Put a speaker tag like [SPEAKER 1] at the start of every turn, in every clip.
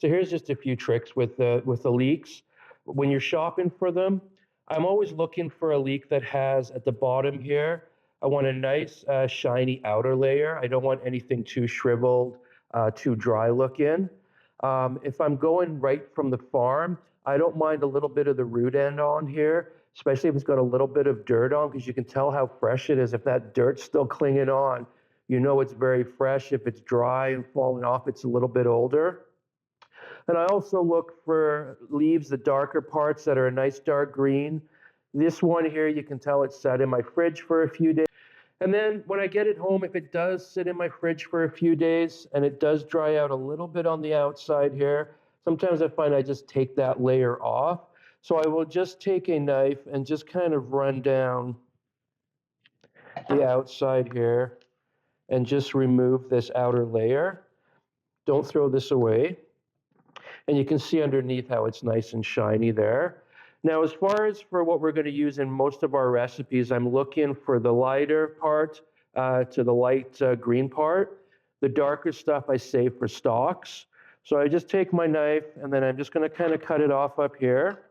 [SPEAKER 1] So here's just a few tricks with the leeks. When you're shopping for them, I'm always looking for a leek that has at the bottom here, I want a nice shiny outer layer. I don't want anything too shriveled, too dry looking. If I'm going right from the farm, I don't mind a little bit of the root end on here, especially if it's got a little bit of dirt on, because you can tell how fresh it is. If that dirt's still clinging on, you know it's very fresh. If it's dry and falling off, it's a little bit older. And I also look for leaves, the darker parts that are a nice dark green. This one here, you can tell it's sat in my fridge for a few days. And then when I get it home, if it does sit in my fridge for a few days and it does dry out a little bit on the outside here, sometimes I find I just take that layer off. So I will just take a knife and just kind of run down the outside here and just remove this outer layer. Don't throw this away. And you can see underneath how it's nice and shiny there. Now, as far as for what we're going to use in most of our recipes, I'm looking for the lighter part to the light green part. The darker stuff I save for stalks. So I just take my knife and then I'm just going to kind of cut it off up here.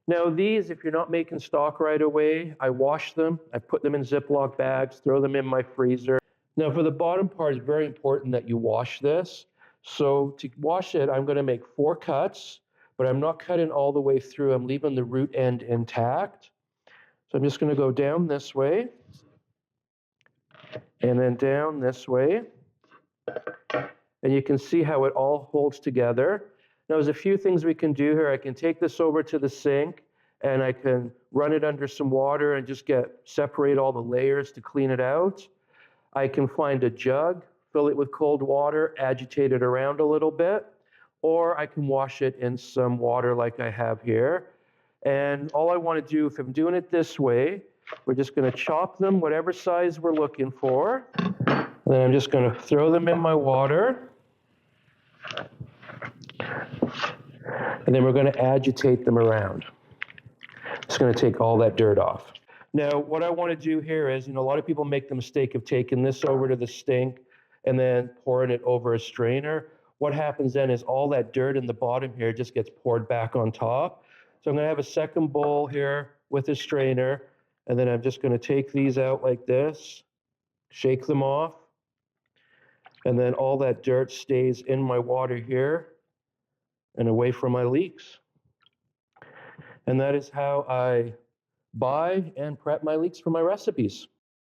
[SPEAKER 1] Now these, if you're not making stock right away, I wash them. I put them in Ziploc bags, throw them in my freezer. Now for the bottom part, it's very important that you wash this. So to wash it, I'm going to make 4 cuts, but I'm not cutting all the way through. I'm leaving the root end intact. So I'm just going to go down this way and then down this way. And you can see how it all holds together. Now, there's a few things we can do here. I can take this over to the sink and I can run it under some water and just separate all the layers to clean it out. I can find a jug, fill it with cold water, agitate it around a little bit, or I can wash it in some water like I have here. And all I want to do, if I'm doing it this way, we're just going to chop them whatever size we're looking for. And then I'm just going to throw them in my water. And then we're going to agitate them around. It's going to take all that dirt off. Now, what I want to do here is, a lot of people make the mistake of taking this over to the sink and then pouring it over a strainer. What happens then is all that dirt in the bottom here just gets poured back on top. So I'm going to have a second bowl here with a strainer, and then I'm just going to take these out like this, shake them off, and then all that dirt stays in my water here and away from my leeks. And that is how I buy and prep my leeks for my recipes.